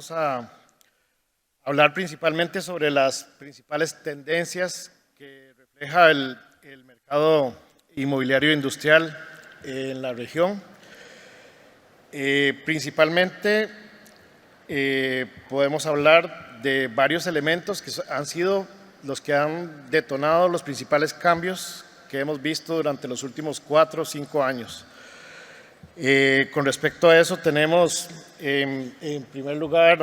vamos a hablar principalmente sobre las principales tendencias que refleja el mercado inmobiliario industrial en la región. Principalmente podemos hablar de varios elementos que han sido los que han detonado los principales cambios que hemos visto durante los últimos 4 o 5 años. Con respecto a eso tenemos en primer lugar,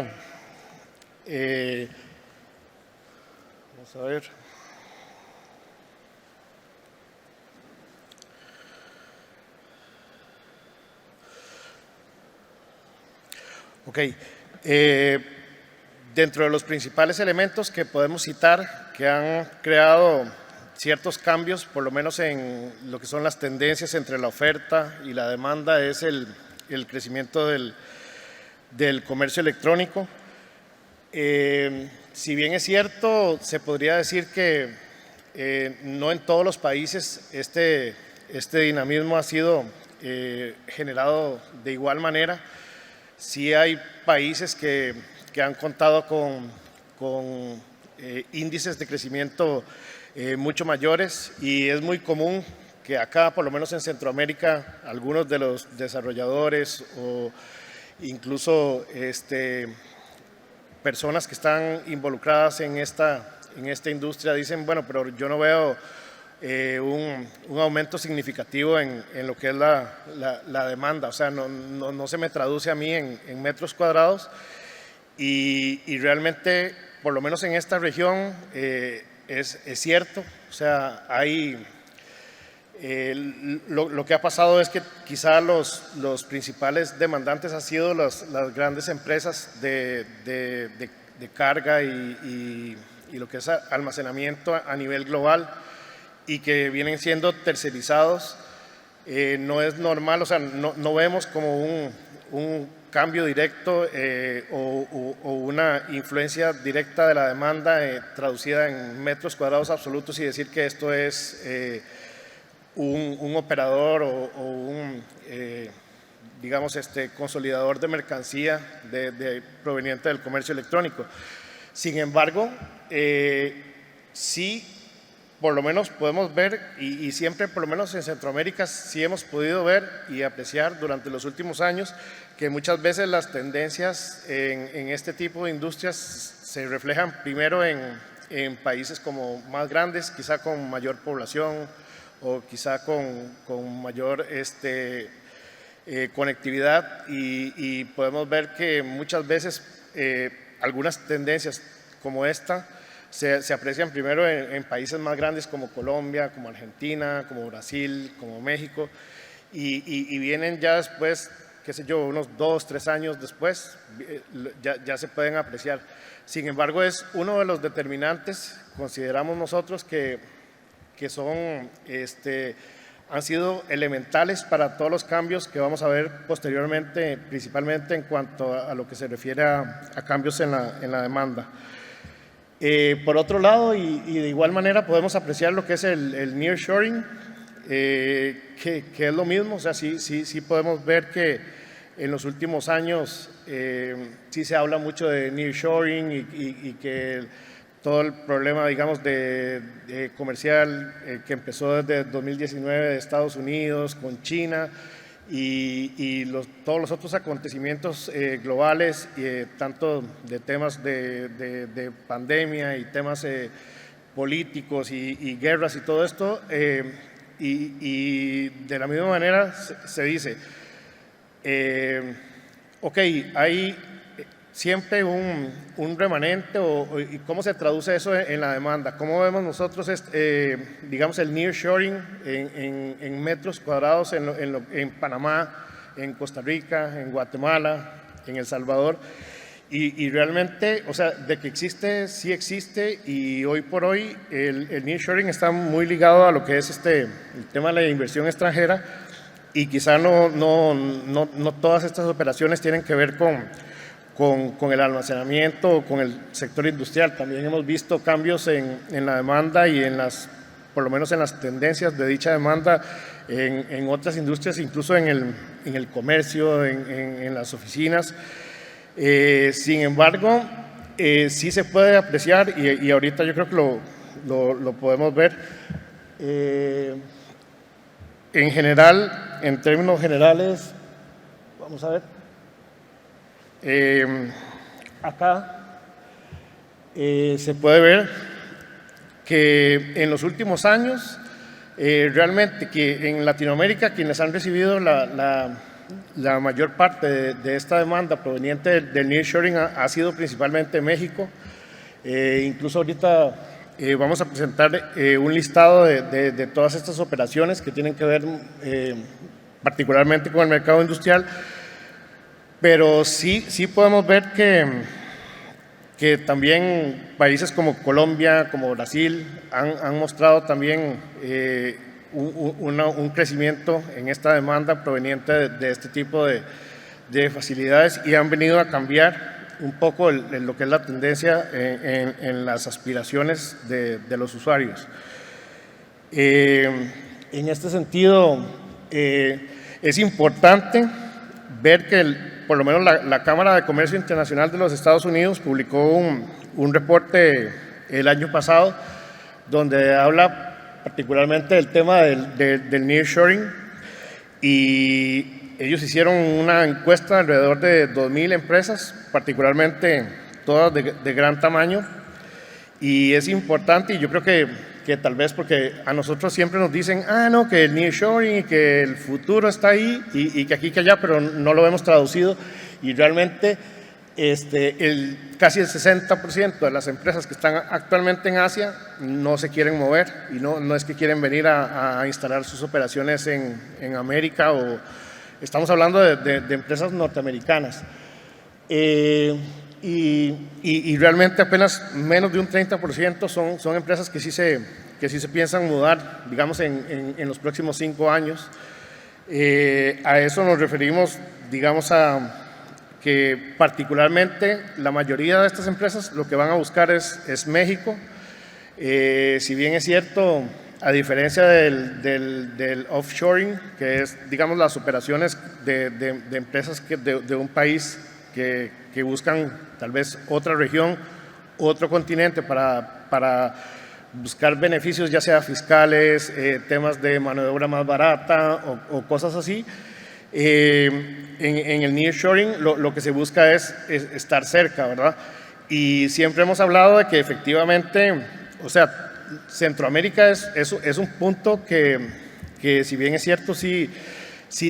vamos a ver, dentro de los principales elementos que podemos citar que han creado ciertos cambios, por lo menos en lo que son las tendencias entre la oferta y la demanda, es el crecimiento del comercio electrónico. Si bien es cierto, se podría decir que no en todos los países este dinamismo ha sido generado de igual manera. Sí hay países que han contado con índices de crecimiento mucho mayores, y es muy común que acá, por lo menos en Centroamérica, algunos de los desarrolladores o incluso personas que están involucradas en esta industria dicen, bueno, pero yo no veo un aumento significativo en lo que es la demanda, o sea, no se me traduce a mí en metros cuadrados, y realmente, por lo menos en esta región, es cierto. O sea, hay lo que ha pasado es que quizá los principales demandantes han sido las grandes empresas de carga y lo que es almacenamiento a nivel global, y que vienen siendo tercerizados. No es normal, o sea, no vemos como un cambio directo o una influencia directa de la demanda traducida en metros cuadrados absolutos, y decir que esto es un operador o un, digamos, consolidador de mercancía proveniente del comercio electrónico. Sin embargo, sí, por lo menos podemos ver, y siempre, por lo menos en Centroamérica, sí hemos podido ver y apreciar durante los últimos años que muchas veces las tendencias en este tipo de industrias se reflejan primero en países como más grandes, quizá con mayor población o quizá con mayor conectividad, y podemos ver que muchas veces algunas tendencias como esta se aprecian primero en países más grandes como Colombia, como Argentina, como Brasil, como México, y vienen ya después, qué sé yo, unos 2 o 3 años después, ya se pueden apreciar. Sin embargo, es uno de los determinantes, consideramos nosotros, que son, han sido elementales para todos los cambios que vamos a ver posteriormente, principalmente en cuanto a lo que se refiere a cambios en la demanda. Por otro lado, y de igual manera, podemos apreciar lo que es el nearshoring, que es lo mismo. O sea, sí podemos ver que en los últimos años sí se habla mucho de nearshoring, y que todo el problema, digamos, de comercial que empezó desde 2019 de Estados Unidos con China, y todos los otros acontecimientos globales, tanto de temas de pandemia y temas políticos y guerras y todo esto, y de la misma manera se dice, ok, hay siempre un remanente, y cómo se traduce eso en la demanda. ¿Cómo vemos nosotros, digamos, el nearshoring en metros cuadrados en Panamá, en Costa Rica, en Guatemala, en El Salvador? Y realmente, o sea, de que existe, sí existe, y hoy por hoy el nearshoring está muy ligado a lo que es el tema de la inversión extranjera, y quizá no todas estas operaciones tienen que ver con el almacenamiento o con el sector industrial. También hemos visto cambios en la demanda y por lo menos en las tendencias de dicha demanda en otras industrias, incluso en el comercio, en las oficinas. Sin embargo, sí se puede apreciar, y ahorita yo creo que lo podemos ver, en general, en términos generales, vamos a ver, acá se puede ver que en los últimos años, realmente que en Latinoamérica quienes han recibido la mayor parte de esta demanda proveniente del nearshoring ha sido principalmente México. Incluso ahorita vamos a presentar un listado de todas estas operaciones que tienen que ver particularmente con el mercado industrial, pero sí podemos ver que también países como Colombia, como Brasil, han mostrado también un crecimiento en esta demanda proveniente de este tipo de facilidades y han venido a cambiar un poco lo que es la tendencia en las aspiraciones de los usuarios. En este sentido, es importante ver que por lo menos la Cámara de Comercio Internacional de los Estados Unidos publicó un reporte el año pasado donde habla particularmente del tema del nearshoring, y ellos hicieron una encuesta alrededor de 2.000 empresas, particularmente todas de gran tamaño, y es importante, y yo creo que tal vez porque a nosotros siempre nos dicen, no, que el nearshoring y que el futuro está ahí y que aquí que allá, pero no lo hemos traducido, y realmente casi el 60% de las empresas que están actualmente en Asia no se quieren mover, y no es que quieren venir a instalar sus operaciones en América, o estamos hablando de empresas norteamericanas. Y realmente apenas menos de un 30% son empresas que sí se piensan mudar, digamos, en los próximos 5 años. A eso nos referimos, digamos, a que particularmente la mayoría de estas empresas lo que van a buscar es México. Si bien es cierto, a diferencia del offshoring, que es, digamos, las operaciones de empresas de un país que buscan tal vez otra región, otro continente para buscar beneficios, ya sea fiscales, temas de mano de obra más barata o cosas así. En el nearshoring lo que se busca es estar cerca, ¿verdad? Y siempre hemos hablado de que efectivamente, o sea, Centroamérica es un punto que si bien es cierto, sí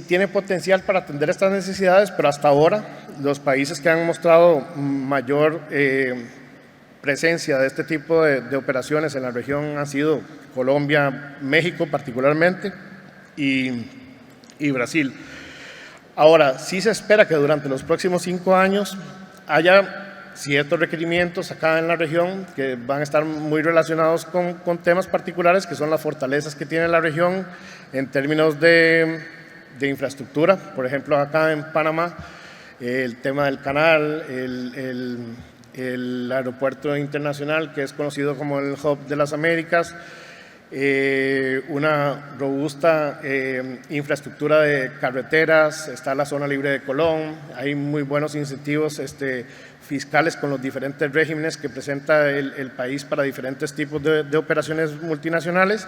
tiene potencial para atender estas necesidades, pero hasta ahora los países que han mostrado mayor presencia de este tipo de operaciones en la región han sido Colombia, México particularmente y Brasil. Ahora, sí se espera que durante los próximos 5 años haya ciertos requerimientos acá en la región que van a estar muy relacionados con temas particulares que son las fortalezas que tiene la región en términos de infraestructura. Por ejemplo, acá en Panamá, el tema del canal, el aeropuerto internacional que es conocido como el Hub de las Américas, una robusta infraestructura de carreteras, está la zona libre de Colón, hay muy buenos incentivos fiscales con los diferentes regímenes que presenta el país para diferentes tipos de operaciones multinacionales.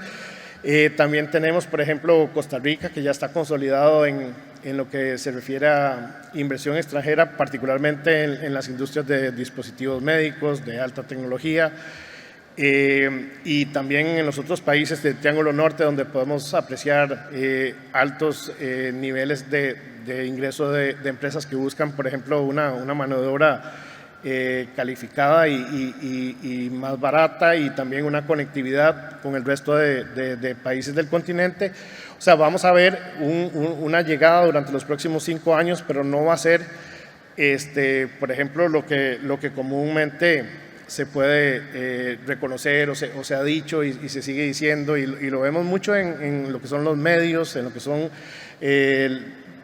También tenemos, por ejemplo, Costa Rica, que ya está consolidado en lo que se refiere a inversión extranjera, particularmente en las industrias de dispositivos médicos, de alta tecnología, y también en los otros países del Triángulo Norte, donde podemos apreciar altos niveles de ingreso de empresas que buscan, por ejemplo, una mano de obra calificada y más barata, y también una conectividad con el resto de países del continente. O sea, vamos a ver una llegada durante los próximos 5 años, pero no va a ser, por ejemplo, lo que comúnmente se puede reconocer o se ha dicho y se sigue diciendo, y lo vemos mucho en lo que son los medios, en lo que son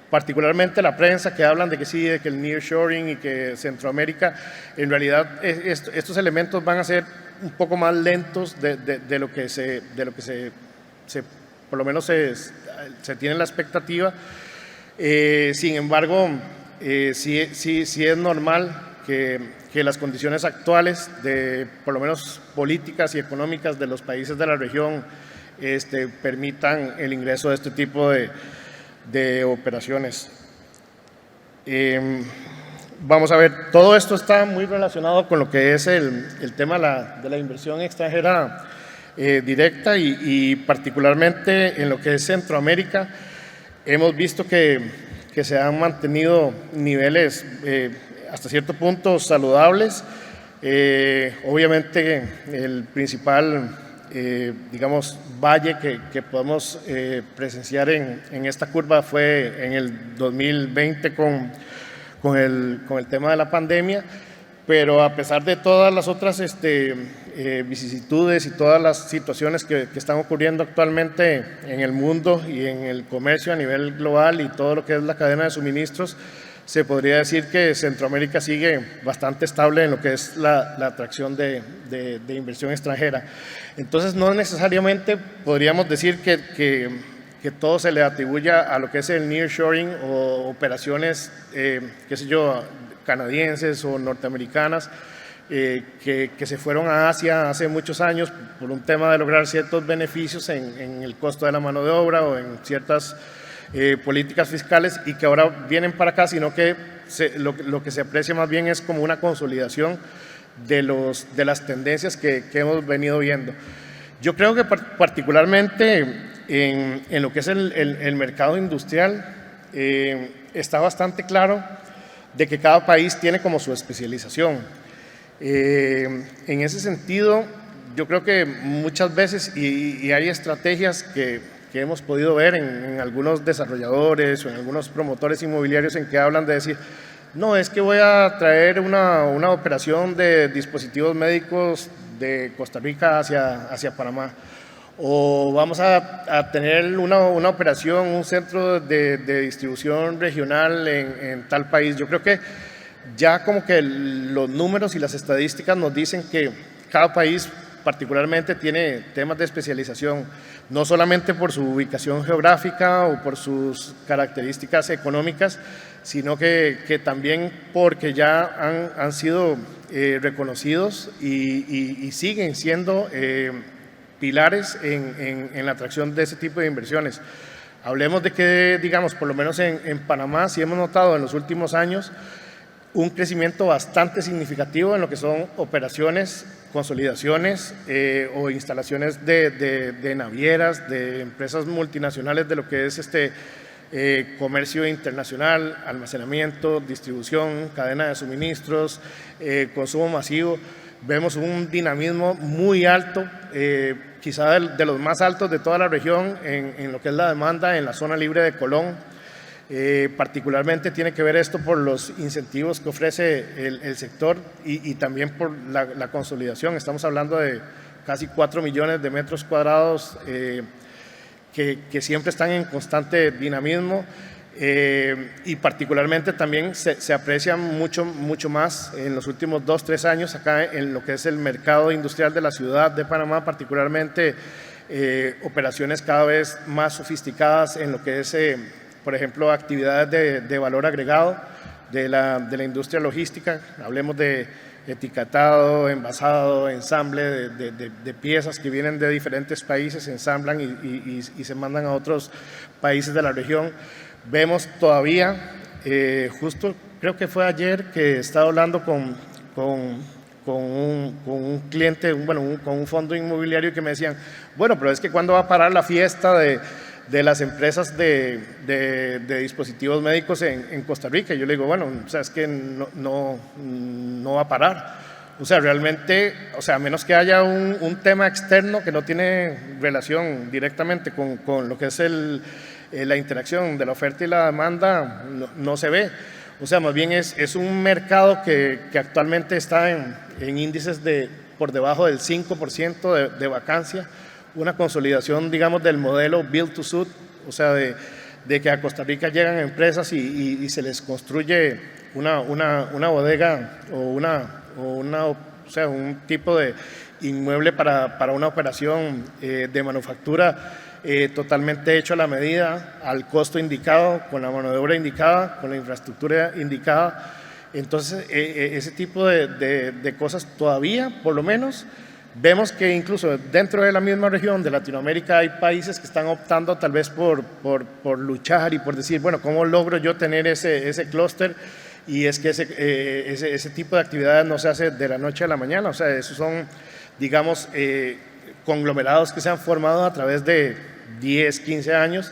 particularmente la prensa, que hablan de que sí, de que el nearshoring y que Centroamérica, en realidad estos elementos van a ser un poco más lentos de lo que por lo menos se tiene la expectativa. Sin embargo, sí es normal que las condiciones actuales, por lo menos políticas y económicas de los países de la región, permitan el ingreso de este tipo de operaciones. Vamos a ver, todo esto está muy relacionado con lo que es el tema de la inversión extranjera directa y particularmente en lo que es Centroamérica. Hemos visto que se han mantenido niveles hasta cierto punto saludables. Obviamente el principal, digamos, valle que podemos presenciar en esta curva fue en el 2020 con el tema de la pandemia, pero a pesar de todas las otras vicisitudes y todas las situaciones que están ocurriendo actualmente en el mundo y en el comercio a nivel global y todo lo que es la cadena de suministros, se podría decir que Centroamérica sigue bastante estable en lo que es la atracción de inversión extranjera. Entonces, no necesariamente podríamos decir que todo se le atribuya a lo que es el nearshoring o operaciones, qué sé yo, canadienses o norteamericanas, que se fueron a Asia hace muchos años por un tema de lograr ciertos beneficios en el costo de la mano de obra o en ciertas políticas fiscales y que ahora vienen para acá, sino que lo que se aprecia más bien es como una consolidación de las tendencias que hemos venido viendo. Yo creo que particularmente en lo que es el mercado industrial está bastante claro de que cada país tiene como su especialización. En ese sentido, yo creo que muchas veces, y hay estrategias que hemos podido ver en algunos desarrolladores o en algunos promotores inmobiliarios en que hablan de decir, no, es que voy a traer una operación de dispositivos médicos de Costa Rica hacia Panamá, o vamos a tener una operación, un centro de distribución regional en tal país. Yo creo que ya como que los números y las estadísticas nos dicen que cada país particularmente tiene temas de especialización, no solamente por su ubicación geográfica o por sus características económicas, sino que también porque ya han sido reconocidos y siguen siendo pilares en la atracción de ese tipo de inversiones. Hablemos de que, digamos, por lo menos en Panamá sí hemos notado en los últimos años un crecimiento bastante significativo en lo que son operaciones, consolidaciones o instalaciones de navieras, de empresas multinacionales de lo que es comercio internacional, almacenamiento, distribución, cadena de suministros, consumo masivo. Vemos un dinamismo muy alto, quizá de los más altos de toda la región en lo que es la demanda en la zona libre de Colón. Particularmente tiene que ver esto por los incentivos que ofrece el sector y también por la consolidación. Estamos hablando de casi 4 millones de metros cuadrados que siempre están en constante dinamismo y particularmente también se aprecia mucho más en los últimos 2-3 años acá en lo que es el mercado industrial de la ciudad de Panamá, particularmente operaciones cada vez más sofisticadas en lo que es por ejemplo, actividades de valor agregado de la industria logística. Hablemos de etiquetado, envasado, ensamble de piezas que vienen de diferentes países, se ensamblan y se mandan a otros países de la región. Vemos todavía, justo creo que fue ayer que estaba hablando con un cliente, con un fondo inmobiliario que me decían, bueno, pero es que ¿cuándo va a parar la fiesta de las empresas de dispositivos médicos en Costa Rica? Y yo le digo, bueno, o sea, es que no va a parar. O sea, realmente, o sea, a menos que haya un tema externo que no tiene relación directamente con lo que es la interacción de la oferta y la demanda, no se ve. O sea, más bien es un mercado que actualmente está en índices por debajo del 5% de vacancia, una consolidación, digamos, del modelo Build to Suit, o sea, de que a Costa Rica llegan empresas y se les construye una bodega o sea, un tipo de inmueble para una operación de manufactura totalmente hecho a la medida, al costo indicado, con la mano de obra indicada, con la infraestructura indicada. Entonces, ese tipo de cosas todavía, por lo menos, vemos que incluso dentro de la misma región de Latinoamérica hay países que están optando tal vez por luchar y por decir, bueno, ¿cómo logro yo tener ese clúster? Y es que ese tipo de actividades no se hace de la noche a la mañana, o sea, esos son, digamos, conglomerados que se han formado a través de 10, 15 años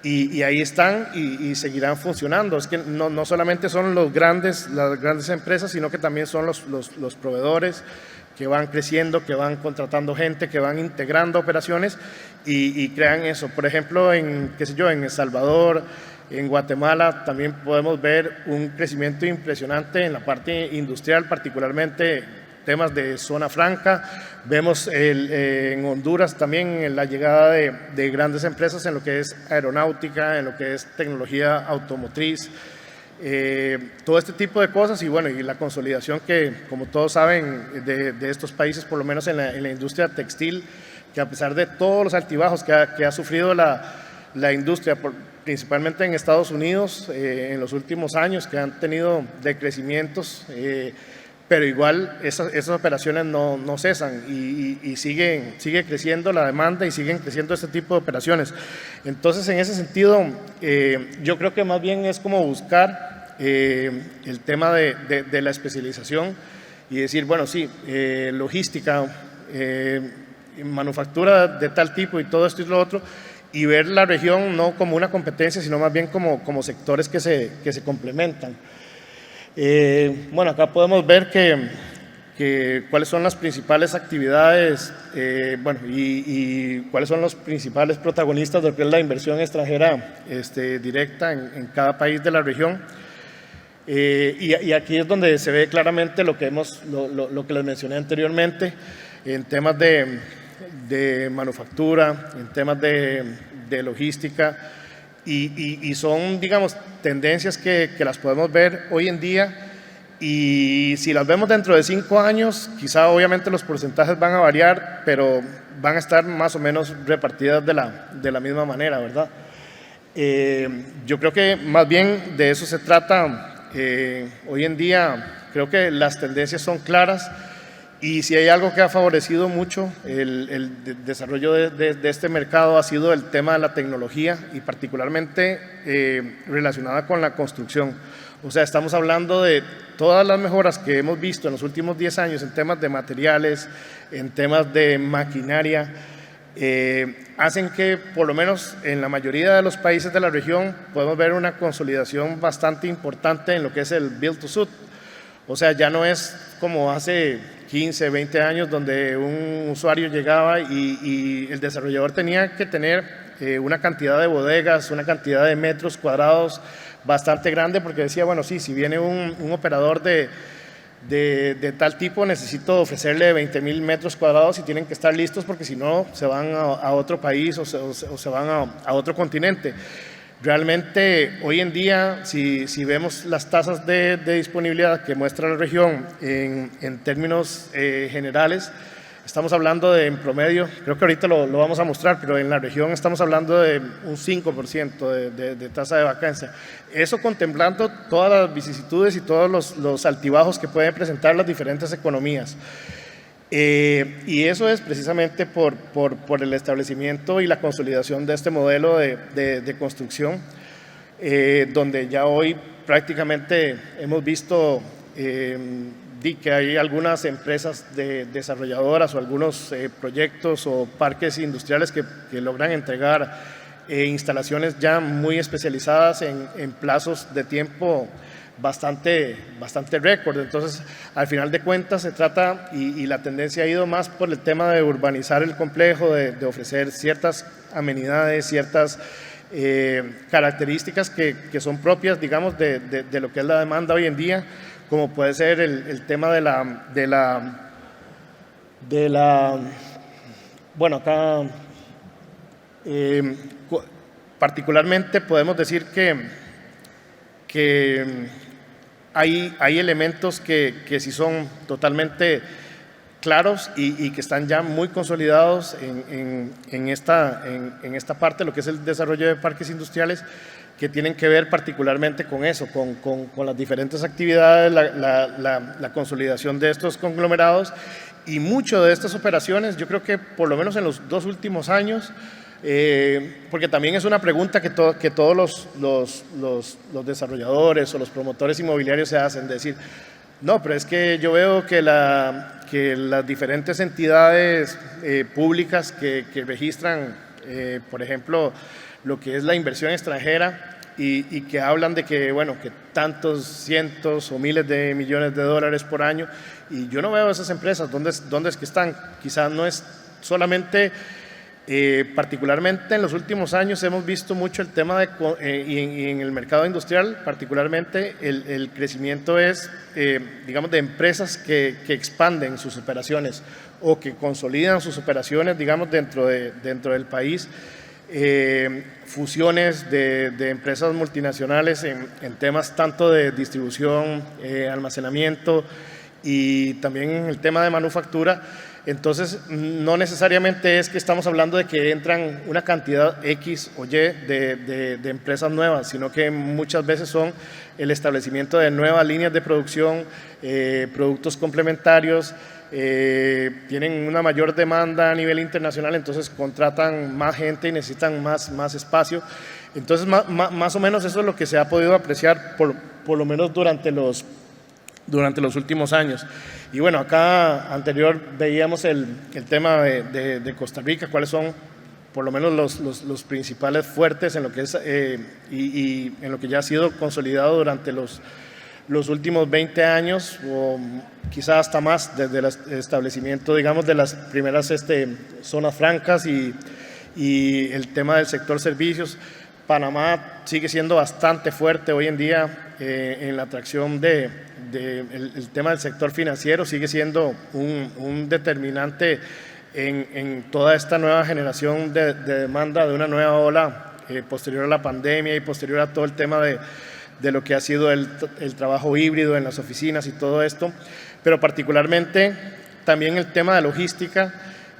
y ahí están y seguirán funcionando. Es que no solamente son las grandes empresas, sino que también son los proveedores que van creciendo, que van contratando gente, que van integrando operaciones y crean eso. Por ejemplo, en El Salvador, en Guatemala también podemos ver un crecimiento impresionante en la parte industrial, particularmente temas de zona franca. Vemos en Honduras también la llegada de grandes empresas en lo que es aeronáutica, en lo que es tecnología automotriz, todo este tipo de cosas y bueno, y la consolidación que, como todos saben, de estos países, por lo menos en la industria textil, que a pesar de todos los altibajos que ha sufrido la industria, principalmente en Estados Unidos, en los últimos años, que han tenido decrecimientos, pero igual esas operaciones no cesan y sigue creciendo la demanda y siguen creciendo este tipo de operaciones. Entonces, en ese sentido, yo creo que más bien es como buscar el tema de la especialización y decir, bueno, sí, logística, manufactura de tal tipo y todo esto y lo otro, y ver la región no como una competencia, sino más bien como sectores que se complementan. Bueno, acá podemos ver cuáles son las principales actividades, bueno, y cuáles son los principales protagonistas de lo que es la inversión extranjera directa en cada país de la región. Y aquí es donde se ve claramente lo que les mencioné anteriormente, en temas de manufactura, en temas de logística, y son, digamos, tendencias que las podemos ver hoy en día y si las vemos dentro de 5 años, quizá obviamente los porcentajes van a variar, pero van a estar más o menos repartidas de la misma manera, ¿verdad? Yo creo que más bien de eso se trata. Hoy en día creo que las tendencias son claras y si hay algo que ha favorecido mucho el desarrollo de este mercado ha sido el tema de la tecnología y particularmente relacionada con la construcción. O sea, estamos hablando de todas las mejoras que hemos visto en los últimos 10 años en temas de materiales, en temas de maquinaria, hacen que por lo menos en la mayoría de los países de la región podemos ver una consolidación bastante importante en lo que es el Build to Suit. O sea, ya no es como hace 15, 20 años donde un usuario llegaba y el desarrollador tenía que tener una cantidad de bodegas, una cantidad de metros cuadrados bastante grande porque decía, bueno, sí, si viene un operador de tal tipo necesito ofrecerle 20,000 metros cuadrados y tienen que estar listos porque si no se van a otro país o se van a otro continente. Realmente hoy en día, si vemos las tasas de disponibilidad que muestra la región en términos generales, estamos hablando de en promedio, creo que ahorita lo vamos a mostrar, pero en la región estamos hablando de un 5% de tasa de vacancia. Eso contemplando todas las vicisitudes y todos los altibajos que pueden presentar las diferentes economías. Y eso es precisamente por el establecimiento y la consolidación de este modelo de construcción, donde ya hoy prácticamente hemos visto que hay algunas empresas desarrolladoras o algunos proyectos o parques industriales que logran entregar instalaciones ya muy especializadas en plazos de tiempo bastante récord. Entonces, al final de cuentas se trata, y la tendencia ha ido más por el tema de urbanizar el complejo, de ofrecer ciertas amenidades, ciertas características que son propias, digamos, de lo que es la demanda hoy en día, como puede ser el tema de la bueno, acá particularmente podemos decir que hay elementos que sí son totalmente claros y que están ya muy consolidados en esta parte, lo que es el desarrollo de parques industriales, que tienen que ver particularmente con eso, con las diferentes actividades, la consolidación de estos conglomerados, y mucho de estas operaciones, yo creo que por lo menos en los 2 últimos años, porque también es una pregunta que todos los desarrolladores o los promotores inmobiliarios se hacen, de decir, no, pero es que yo veo que las diferentes entidades públicas que registran, por ejemplo, lo que es la inversión extranjera y que hablan de que, bueno, que tantos cientos o miles de millones de dólares por año, y yo no veo esas empresas, ¿dónde es que están? Quizás no es solamente, particularmente en los últimos años hemos visto mucho el tema y en el mercado industrial, particularmente el crecimiento es, digamos, de empresas que expanden sus operaciones o que consolidan sus operaciones, digamos, dentro del país. Fusiones de empresas multinacionales en temas tanto de distribución, almacenamiento y también en el tema de manufactura. Entonces, no necesariamente es que estamos hablando de que entran una cantidad X o Y de empresas nuevas, sino que muchas veces son el establecimiento de nuevas líneas de producción, productos complementarios, tienen una mayor demanda a nivel internacional, entonces contratan más gente y necesitan más espacio. Entonces, más o menos eso es lo que se ha podido apreciar por lo menos durante los últimos años. Y bueno, acá anterior veíamos el tema de Costa Rica, cuáles son por lo menos los principales fuertes en lo que es y en lo que ya ha sido consolidado durante los últimos 20 años o quizás hasta más desde el establecimiento, digamos, de las primeras zonas francas y el tema del sector servicios. Panamá sigue siendo bastante fuerte hoy en día en la atracción el tema del sector financiero, sigue siendo un determinante en toda esta nueva generación de demanda de una nueva ola posterior a la pandemia y posterior a todo el tema de lo que ha sido el trabajo híbrido en las oficinas y todo esto, pero particularmente también el tema de logística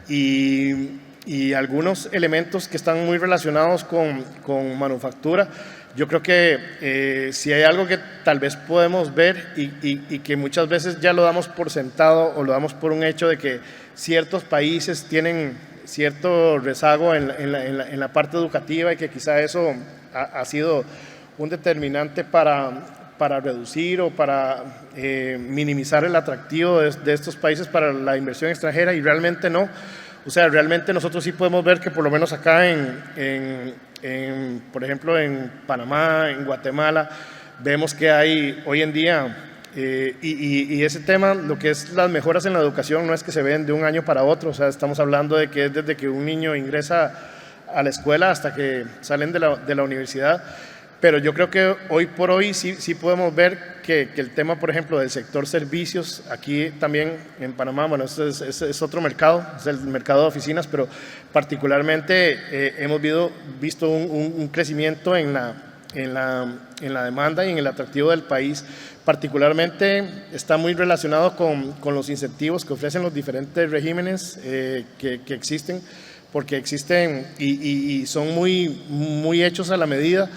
y algunos elementos que están muy relacionados con manufactura. Yo creo que si hay algo que tal vez podemos ver y que muchas veces ya lo damos por sentado o lo damos por un hecho de que ciertos países tienen cierto rezago en la parte educativa y que quizá eso ha sido un determinante para reducir o para minimizar el atractivo de estos países para la inversión extranjera, y realmente no. O sea, realmente nosotros sí podemos ver que por lo menos acá por ejemplo, en Panamá, en Guatemala, vemos que hay hoy en día, y ese tema, lo que es las mejoras en la educación, no es que se ven de un año para otro. O sea, estamos hablando de que es desde que un niño ingresa a la escuela hasta que salen de la universidad. Pero yo creo que hoy por hoy sí podemos ver que el tema, por ejemplo, del sector servicios, aquí también en Panamá, bueno, es otro mercado, es el mercado de oficinas, pero particularmente hemos visto un crecimiento en la demanda y en el atractivo del país. Particularmente está muy relacionado con los incentivos que ofrecen los diferentes regímenes que existen, porque existen y son muy hechos a la medida.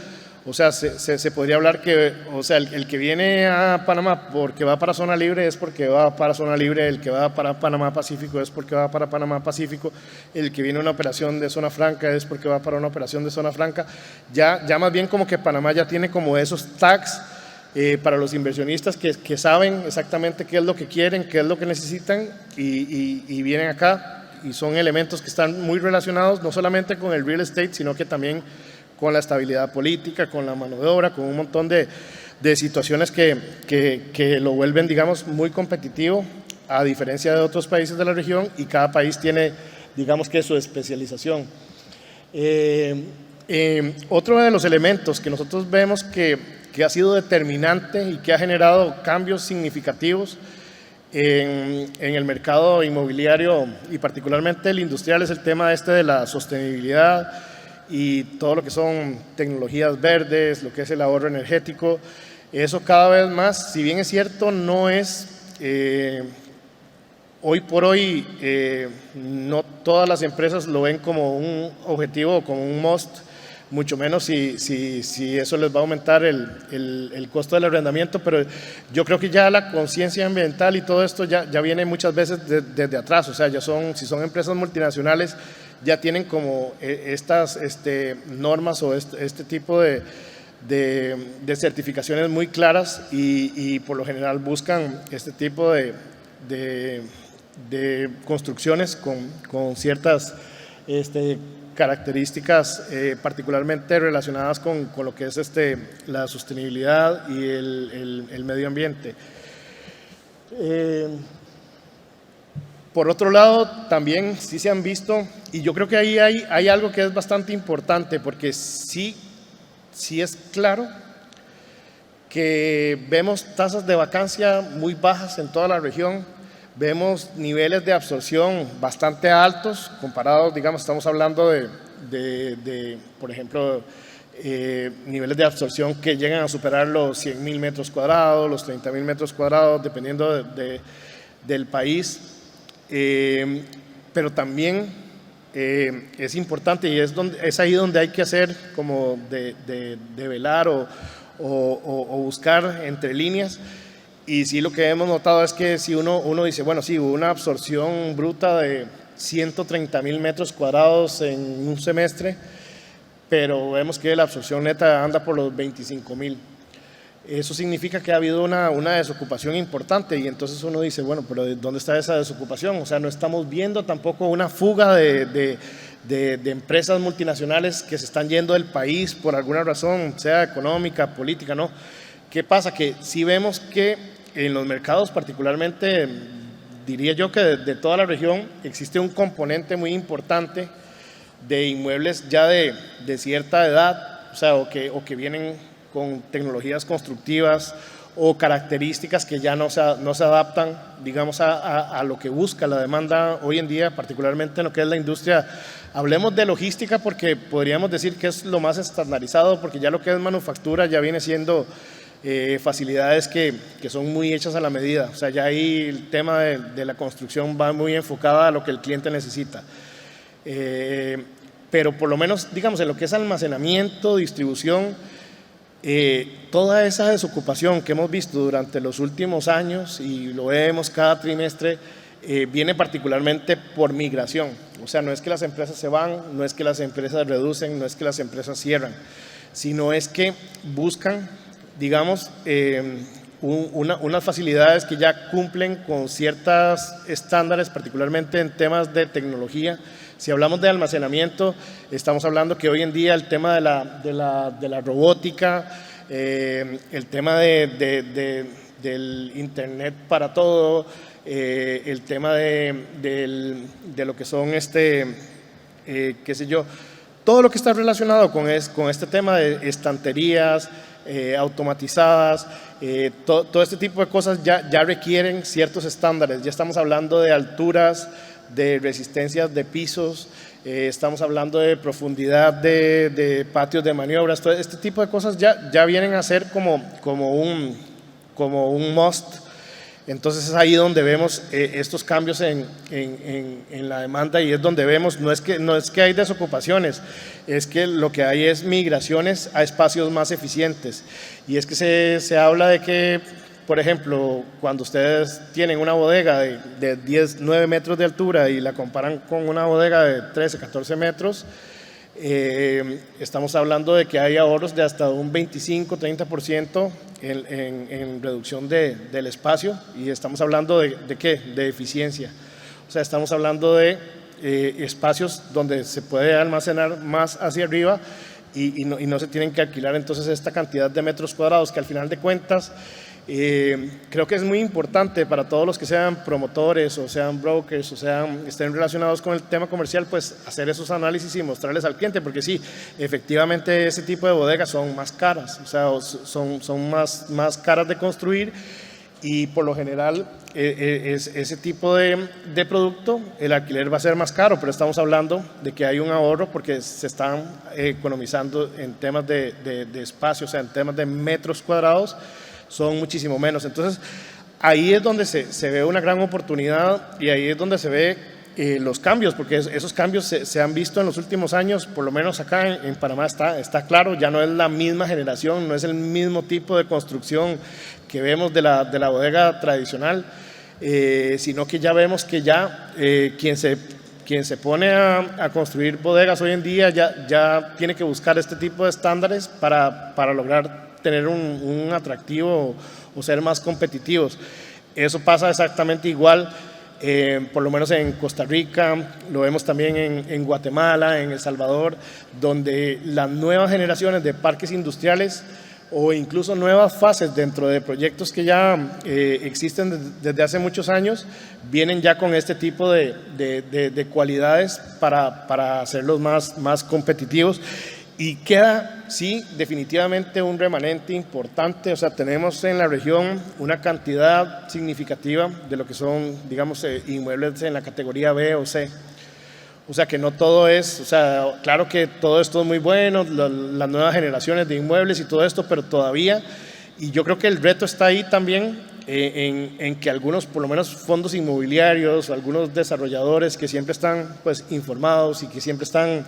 O sea, se podría hablar que, o sea, el que viene a Panamá porque va para zona libre es porque va para zona libre, el que va para Panamá Pacífico es porque va para Panamá Pacífico, el que viene a una operación de zona franca es porque va para una operación de zona franca. Ya más bien como que Panamá ya tiene como esos tags para los inversionistas que saben exactamente qué es lo que quieren, qué es lo que necesitan y vienen acá, y son elementos que están muy relacionados no solamente con el real estate, sino que también con la estabilidad política, con la mano de obra, con un montón de situaciones que lo vuelven, digamos, muy competitivo, a diferencia de otros países de la región, y cada país tiene, digamos, que su especialización. Otro de los elementos que nosotros vemos que ha sido determinante y que ha generado cambios significativos en el mercado inmobiliario y particularmente el industrial es el tema de la sostenibilidad y todo lo que son tecnologías verdes, lo que es el ahorro energético. Eso cada vez más, si bien es cierto, no es hoy por hoy no todas las empresas lo ven como un objetivo o como un must, mucho menos si eso les va a aumentar el costo del arrendamiento, pero yo creo que ya la conciencia ambiental y todo esto ya viene muchas veces desde atrás, o sea, si son empresas multinacionales, ya tienen como estas normas o este tipo de certificaciones muy claras y por lo general buscan este tipo de construcciones con ciertas características particularmente relacionadas con lo que es la sostenibilidad y el medio ambiente. Por otro lado, también sí se han visto, y yo creo que ahí hay algo que es bastante importante, porque sí es claro que vemos tasas de vacancia muy bajas en toda la región, vemos niveles de absorción bastante altos comparados, digamos, estamos hablando de por ejemplo, niveles de absorción que llegan a superar los 100.000 metros cuadrados, los 30.000 metros cuadrados, dependiendo del país. Pero también es importante y es ahí donde hay que hacer como de velar o buscar entre líneas. Y sí, lo que hemos notado es que si uno dice, bueno, sí, hubo una absorción bruta de 130.000 metros cuadrados en un semestre, pero vemos que la absorción neta anda por los 25.000. Eso significa que ha habido una desocupación importante y entonces uno dice, bueno, pero ¿dónde está esa desocupación? O sea, no estamos viendo tampoco una fuga de empresas multinacionales que se están yendo del país por alguna razón, sea económica, política, ¿no? ¿Qué pasa? Que sí vemos que en los mercados, particularmente, diría yo que de toda la región, existe un componente muy importante de inmuebles ya de cierta edad, o sea, o que vienen con tecnologías constructivas o características que ya no se adaptan, digamos, a lo que busca la demanda hoy en día, particularmente en lo que es la industria. Hablemos de logística porque podríamos decir que es lo más estandarizado, porque ya lo que es manufactura ya viene siendo facilidades que son muy hechas a la medida. O sea, ya ahí el tema de la construcción va muy enfocada a lo que el cliente necesita. Pero por lo menos, digamos, en lo que es almacenamiento, distribución, toda esa desocupación que hemos visto durante los últimos años y lo vemos cada trimestre, viene particularmente por migración. O sea, no es que las empresas se van, no es que las empresas reducen, no es que las empresas cierran, sino es que buscan, digamos, unas facilidades que ya cumplen con ciertos estándares, particularmente en temas de tecnología. Si hablamos de almacenamiento, estamos hablando que hoy en día el tema de la robótica, el tema del internet para todo, el tema de lo que son qué sé yo, todo lo que está relacionado con este tema de estanterías automatizadas, todo este tipo de cosas ya requieren ciertos estándares. Ya estamos hablando de alturas, de resistencias de pisos, estamos hablando de profundidad de patios de maniobras. Todo este tipo de cosas ya vienen a ser como un must. Entonces es ahí donde vemos estos cambios en la demanda y es donde vemos, no es que hay desocupaciones, es que lo que hay es migraciones a espacios más eficientes. Y es que se habla de que, por ejemplo, cuando ustedes tienen una bodega de 9 metros de altura y la comparan con una bodega de 13, 14 metros, estamos hablando de que hay ahorros de hasta un 25-30% en reducción del espacio y estamos hablando de ¿qué? De eficiencia. O sea, estamos hablando de espacios donde se puede almacenar más hacia arriba y no se tienen que alquilar entonces esta cantidad de metros cuadrados que al final de cuentas creo que es muy importante para todos los que sean promotores o sean brokers o estén relacionados con el tema comercial, pues hacer esos análisis y mostrarles al cliente, porque sí, efectivamente ese tipo de bodegas son más caras, o sea, son más caras de construir y por lo general ese tipo de producto, el alquiler va a ser más caro, pero estamos hablando de que hay un ahorro porque se están economizando en temas de espacio, o sea, en temas de metros cuadrados, son muchísimo menos. Entonces, ahí es donde se ve una gran oportunidad y ahí es donde se ve los cambios, porque esos cambios se han visto en los últimos años, por lo menos acá en Panamá está claro, ya no es la misma generación, no es el mismo tipo de construcción que vemos de la bodega tradicional, sino que ya vemos que ya quien se pone a construir bodegas hoy en día ya tiene que buscar este tipo de estándares para lograr tener un atractivo o ser más competitivos. Eso pasa exactamente igual, por lo menos en Costa Rica, lo vemos también en Guatemala, en El Salvador, donde las nuevas generaciones de parques industriales o incluso nuevas fases dentro de proyectos que ya existen desde hace muchos años, vienen ya con este tipo de cualidades para hacerlos más competitivos. Y queda, sí, definitivamente un remanente importante, o sea, tenemos en la región una cantidad significativa de lo que son, digamos, inmuebles en la categoría B o C. O sea, que no todo es, o sea, claro que todo esto es muy bueno, las nuevas generaciones de inmuebles y todo esto, pero todavía, y yo creo que el reto está ahí también en que algunos, por lo menos fondos inmobiliarios, algunos desarrolladores que siempre están pues informados y que siempre están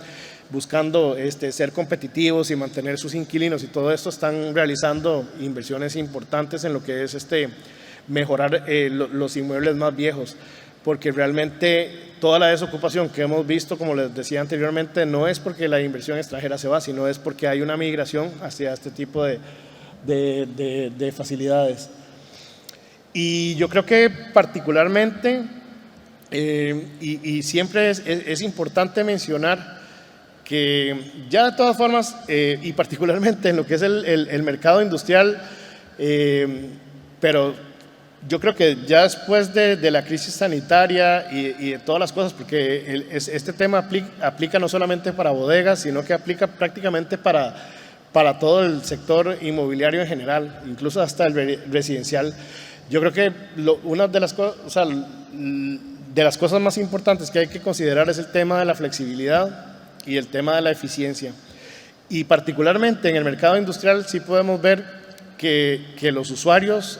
buscando ser competitivos y mantener sus inquilinos y todo esto, están realizando inversiones importantes en lo que es mejorar los inmuebles más viejos, porque realmente toda la desocupación que hemos visto, como les decía anteriormente, no es porque la inversión extranjera se va, sino es porque hay una migración hacia este tipo de facilidades. Y yo creo que particularmente, y siempre es importante mencionar que ya de todas formas, y particularmente en lo que es el mercado industrial, pero yo creo que ya después de la crisis sanitaria y de todas las cosas, porque este tema aplica no solamente para bodegas, sino que aplica prácticamente para todo el sector inmobiliario en general, incluso hasta el residencial. Yo creo que una de las cosas, o sea, de las cosas más importantes que hay que considerar es el tema de la flexibilidad y el tema de la eficiencia. Y particularmente en el mercado industrial sí podemos ver que los usuarios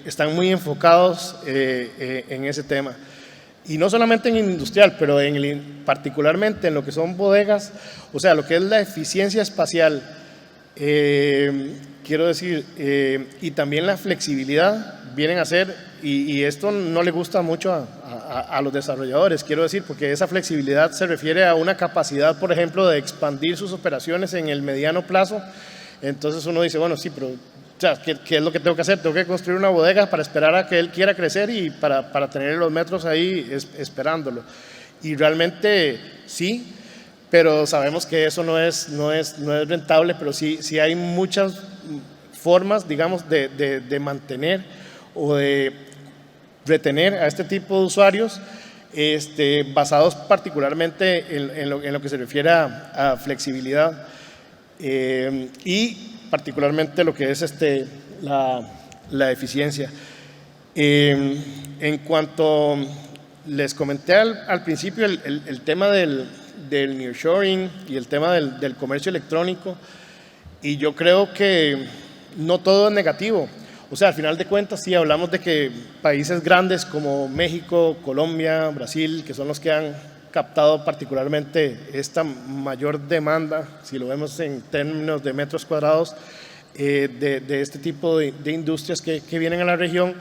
están muy enfocados en ese tema. Y no solamente en industrial, pero particularmente en lo que son bodegas, o sea, lo que es la eficiencia espacial, quiero decir, y también la flexibilidad vienen a ser, y esto no le gusta mucho a los desarrolladores, quiero decir, porque esa flexibilidad se refiere a una capacidad, por ejemplo, de expandir sus operaciones en el mediano plazo. Entonces uno dice, bueno, sí, pero o sea, ¿qué es lo que tengo que hacer? Tengo que construir una bodega para esperar a que él quiera crecer y para tener los metros ahí esperándolo. Y realmente sí, pero sabemos que eso no es rentable, pero sí hay muchas formas, digamos, de mantener o de retener a este tipo de usuarios basados particularmente en lo que se refiere a flexibilidad y particularmente lo que es la eficiencia. En cuanto les comenté al principio el tema del nearshoring y el tema del comercio electrónico, y yo creo que no todo es negativo. O sea, al final de cuentas, sí hablamos de que países grandes como México, Colombia, Brasil, que son los que han captado particularmente esta mayor demanda, si lo vemos en términos de metros cuadrados, de este tipo de industrias que vienen a la región,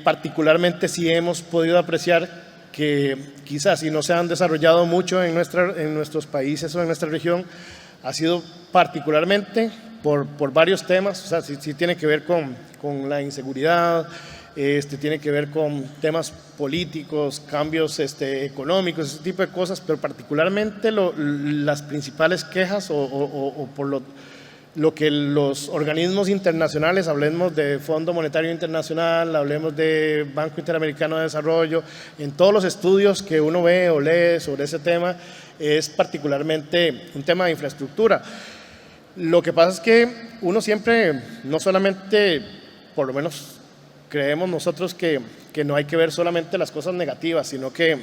particularmente sí hemos podido apreciar que quizás si no se han desarrollado mucho en nuestros países o en nuestra región, ha sido particularmente por varios temas, o sea, sí tiene que ver con la inseguridad, tiene que ver con temas políticos, cambios económicos, ese tipo de cosas, pero particularmente las principales quejas o por lo que los organismos internacionales, hablemos de Fondo Monetario Internacional, hablemos de Banco Interamericano de Desarrollo, en todos los estudios que uno ve o lee sobre ese tema, es particularmente un tema de infraestructura. Lo que pasa es que uno siempre, no solamente, por lo menos creemos nosotros que no hay que ver solamente las cosas negativas, sino que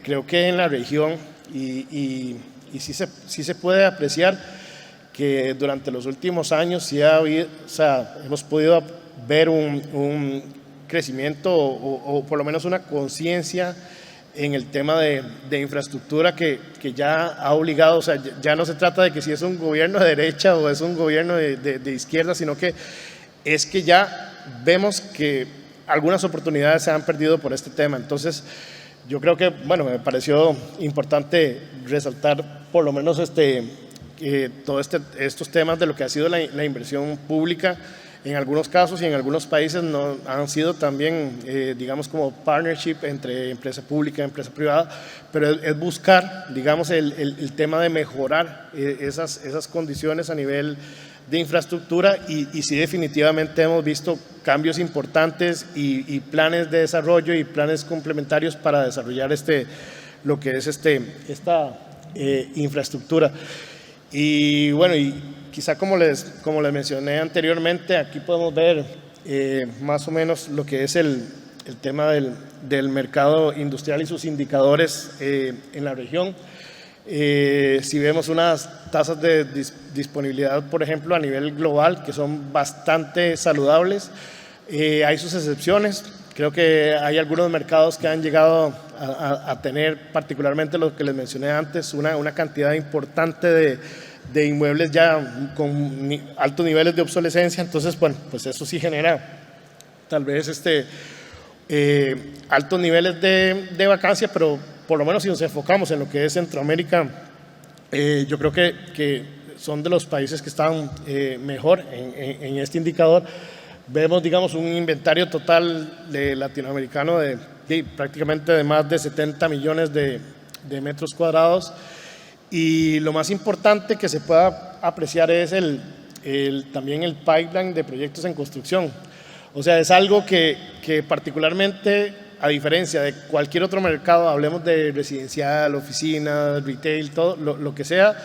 creo que en la región, y sí se puede apreciar que durante los últimos años sí hemos podido ver un crecimiento o por lo menos una conciencia en el tema de infraestructura que ya ha obligado, o sea, ya no se trata de que si es un gobierno de derecha o es un gobierno de izquierda, sino que es que ya vemos que algunas oportunidades se han perdido por este tema. Entonces, yo creo que, bueno, me pareció importante resaltar por lo menos todos estos temas de lo que ha sido la inversión pública. En algunos casos y en algunos países no, han sido también, digamos, como partnership entre empresa pública y empresa privada, pero es buscar, digamos, el tema de mejorar esas condiciones a nivel de infraestructura y sí definitivamente hemos visto cambios importantes y planes de desarrollo y planes complementarios para desarrollar lo que es esta infraestructura. Y bueno, y quizá como les mencioné anteriormente, aquí podemos ver más o menos lo que es el tema del mercado industrial y sus indicadores en la región. Si vemos unas tasas de disponibilidad, por ejemplo, a nivel global, que son bastante saludables, hay sus excepciones. Creo que hay algunos mercados que han llegado a tener, particularmente lo que les mencioné antes, una cantidad importante de inmuebles ya con altos niveles de obsolescencia. Entonces, bueno, pues eso sí genera tal vez altos niveles de vacancia, pero por lo menos si nos enfocamos en lo que es Centroamérica, yo creo que son de los países que están mejor en este indicador. Vemos, digamos, un inventario total de latinoamericano de prácticamente de más de 70 millones de metros cuadrados, y lo más importante que se pueda apreciar es también el pipeline de proyectos en construcción. O sea, es algo que particularmente, a diferencia de cualquier otro mercado, hablemos de residencial, oficinas, retail, todo lo que sea,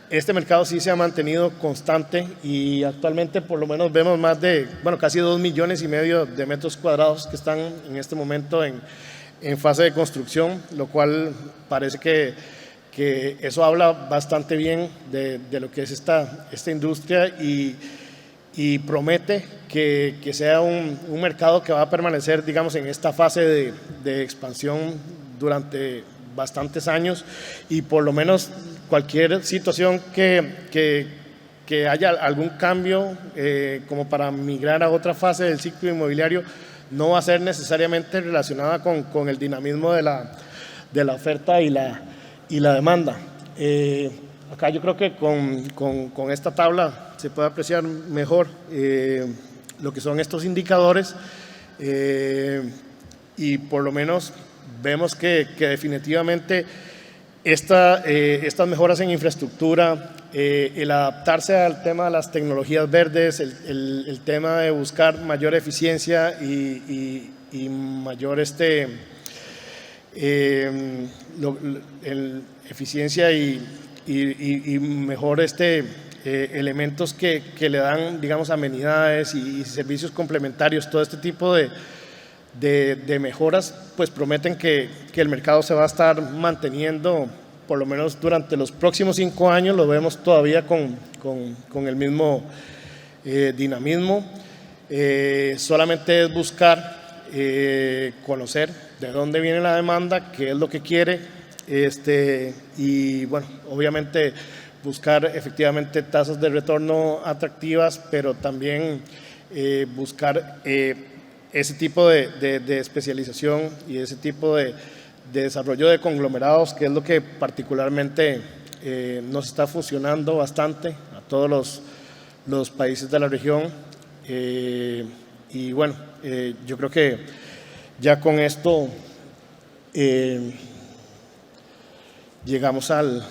este mercado sí se ha mantenido constante y actualmente por lo menos vemos más de, bueno, casi 2,5 millones de metros cuadrados que están en este momento en fase de construcción, lo cual parece que eso habla bastante bien de lo que es esta industria y promete que sea un mercado que va a permanecer, digamos, en esta fase de expansión durante bastantes años, y por lo menos cualquier situación que haya algún cambio como para migrar a otra fase del ciclo inmobiliario no va a ser necesariamente relacionada con el dinamismo de la oferta y la demanda. Acá yo creo que con esta tabla se puede apreciar mejor lo que son estos indicadores, y por lo menos vemos que definitivamente estas mejoras en infraestructura, el adaptarse al tema de las tecnologías verdes, el tema de buscar mayor eficiencia y mayor eficiencia y mejor elementos que le dan, digamos, amenidades y servicios complementarios, todo este tipo de mejoras, pues prometen que el mercado se va a estar manteniendo por lo menos durante los próximos 5 años. Lo vemos todavía con el mismo dinamismo. Solamente es buscar conocer de dónde viene la demanda, qué es lo que quiere, y bueno, obviamente buscar efectivamente tasas de retorno atractivas, pero también buscar ese tipo de especialización y ese tipo de desarrollo de conglomerados, que es lo que particularmente nos está funcionando bastante a todos los países de la región. Y bueno, yo creo que ya con esto llegamos al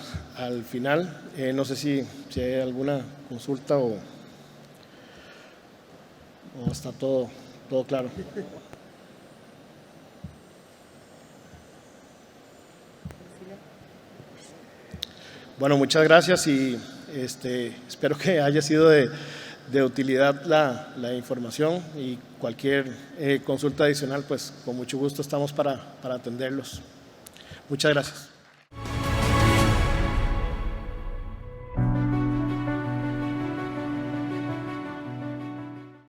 final. No sé si hay alguna consulta o está todo claro. Bueno, muchas gracias y espero que haya sido de utilidad la información, y cualquier consulta adicional, pues con mucho gusto estamos para atenderlos. Muchas gracias.